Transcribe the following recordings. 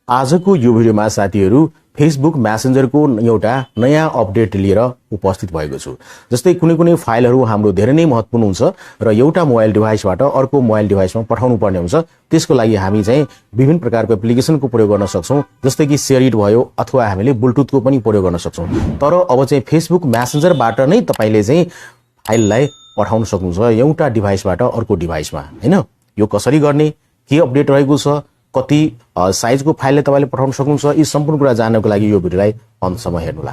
आजको यो भिडियोमा साथीहरु फेसबुक मेसेन्जरको एउटा नयाँ अपडेट लिएर उपस्थित भएको छु। जस्तै कुनै फाइलहरु हाम्रो धेरै नै महत्त्वपूर्ण हुन्छ र एउटा मोबाइल डिभाइसबाट अर्को मोबाइल डिभाइसमा पठाउनु पर्ने हुन्छ। त्यसको लागि हामी चाहिँ विभिन्न प्रकारको एप्लिकेसनको प्रयोग गर्न सक्छौं, जस्तै कि शेयर इट भयो अथवा हामीले ब्लुटुथको पनि प्रयोग गर्न सक्छौं। तर अब चाहिँ फेसबुक मेसेन्जरबाट नै तपाईले चाहिँ फाइललाई पठाउन सक्नुहुन्छ एउटा डिभाइसबाट अर्को डिभाइसमा, हैन? यो कसरी गर्ने, के अपडेट रहेको छ, कति साइजको फाइलले तपाईले पठाउन सक्नुहुन्छ, यी सम्पूर्ण कुरा जान्नको लागि यो भिडियोलाई अन्तसम्म हेर्नुहोला।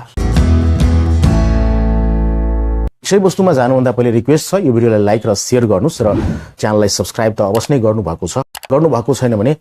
विषयवस्तुमा जानुभन्दा पहिले रिक्वेस्ट छ, यो भिडियोलाई लाइक र शेयर गर्नुस् र च्यानललाई सब्स्क्राइब त अवश्य नै गर्नुभएको छ। गर्नुभएको छैन भने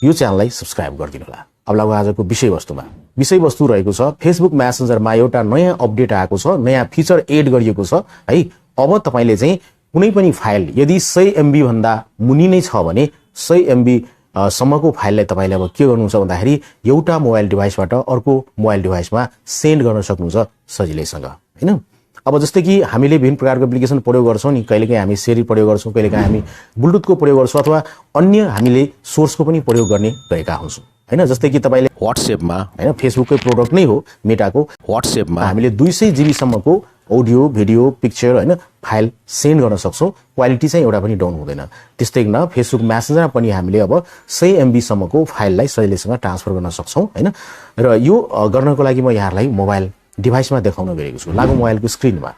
यो च्यानललाई सब्स्क्राइब गरिदिनु होला। अब लागौँ आजको विषयवस्तुमा। विषयवस्तु रहेको छ फेसबुक मेसेन्जरमा एउटा नयाँ अपडेट आएको छ, नयाँ फिचर एड गरिएको छ है। अब तपाईले चाहिँ कुनै पनि फाइल यदि 100 MB भन्दा मुनि नै छ भने 100 MB सम्मको फाइललाई तपाईले अब के गर्नुहुन्छ भन्दाखेरि एउटा मोबाइल डिभाइसबाट अर्को मोबाइल डिभाइसमा सेन्ड गर्न सक्नुहुन्छ सजिलैसँग, हैन? अब जस्तै कि हामीले विभिन्न प्रकारको एप्लिकेसन प्रयोग गर्छौं नि, कहिलेकाहीँ हामी शेयर प्रयोग गर्छौं, कहिलेकाहीँ हामी ब्लुटुथको प्रयोग गर्छौं अथवा अन्य हामीले सोर्सको पनि प्रयोग गर्ने गरेका हुन्छौं, हैन? जस्तै कि तपाईले WhatsAppमा, हैन, फेसबुककै प्रोडक्ट नै हो मेटाको WhatsAppमा हामीले 200 GB सम्मको अडियो, भिडियो, पिक्चर, हैन, फाइल सेन्ड गर्न सक्छौं। क्वालिटी चाहिँ एउटा पनि डाउन हुँदैन। त्यस्तै न फेसबुक मेसेन्जरमा पनि हामीले अब 100 MB सम्मको फाइललाई सजिलैसँग ट्रान्सफर गर्न सक्छौं, हैन? र यो गर्नको लागि म यहाँहरुलाई मोबाइल डिभाइसमा देखाउन गएको छु। लागौँ मोबाइलको स्क्रिनमा।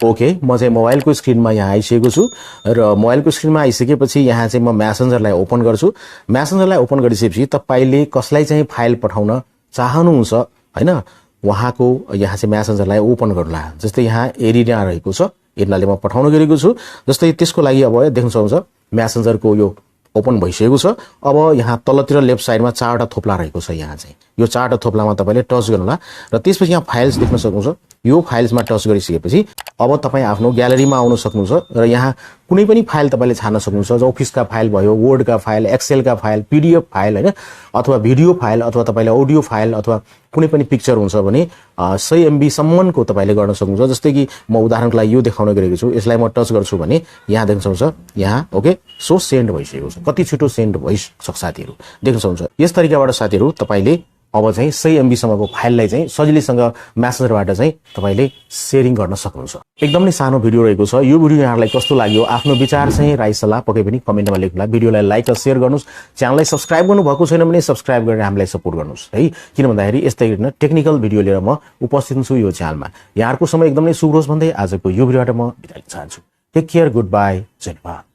ओके, म चाहिँ मोबाइलको स्क्रिनमा यहाँ आइसकेको छु र मोबाइलको स्क्रिनमा आइसकेपछि यहाँ चाहिँ म मेसेन्जरलाई ओपन गर्छु। मेसेन्जरलाई ओपन गरिसकेपछि तपाईले कसलाई चाहिँ फाइल पठाउन चाहनुहुन्छ, हैन, वहाँको यहाँ चाहिँ मेसेन्जरलाई ओपन गर्नुला। जस्तै यहाँ एरिना रहेको छ, एरिनाले म पठाउन गएको छु। जस्तै त्यसको लागि अब देख्न सक्नुहुन्छ मेसेन्जरको यो ओपन भइसकेको छ। अब यहाँ तलतिर लेफ्ट साइडमा 4वटा थोप्ला रहेको छ। यहाँ चाहिँ यो 4वटा थोप्लामा तपाईले टच गर्नुला र त्यसपछि यहाँ फाइल्स देख्न सक्नुहुन्छ। यो फाइल्समा टच गरिसकेपछि अब तपाई आफ्नो ग्यालरीमा आउन सक्नुहुन्छ र यहाँ कुनै पनि फाइल तपाईले छान्न सक्नुहुन्छ। जो अफिसका फाइल भयो, वर्डका फाइल, एक्सेलका फाइल, पीडीएफ फाइल, हैन, अथवा भिडियो फाइल अथवा तपाईले अडियो फाइल अथवा कुनै पनि पिक्चर हुन्छ भने 100 MB सम्मको तपाईले गर्न सक्नुहुन्छ। जस्तै कि म उदाहरणको लागि यो देखाउन गएको छु। यसलाई म टच गर्छु भने यहाँ देख्न सक्नुहुन्छ, यहाँ ओके सो सेन्ड भइसकेको छ। कति छिटो सेन्ड भइसक्छ साथीहरु, देख्न सक्नुहुन्छ। यस तरिकाबाट साथीहरु तपाईले अब चाहिँ 100 MB सम्मको फाइललाई चाहिँ सजिलैसँग मेसेन्जरबाट चाहिँ तपाईले शेयरिङ गर्न सक्नुहुन्छ। एकदम नै सानो भिडियो रहेको छ। यो भिडियो यहाँलाई कस्तो लाग्यो, आफ्नो विचार चाहिँ राय सल्लाह पक्कै पनि कमेन्टमा लेख्नुला। भिडियोलाई लाइक र शेयर गर्नुस्। च्यानललाई सब्स्क्राइब गर्नु भएको छैन भने सब्स्क्राइब गरेर हामीलाई सपोर्ट गर्नुस् है। किन भन्दाखेरि यस्तै गरिन टेक्निकल भिडियो लिएर म उपस्थित छु यो च्यानलमा। यहाँहरुको समय एकदमै शुभ होस् भन्दै आजको यो भिडियोबाट म बिदा लिन चाहन्छु। टेक केयर, गुड बाइ, जय नेपाल।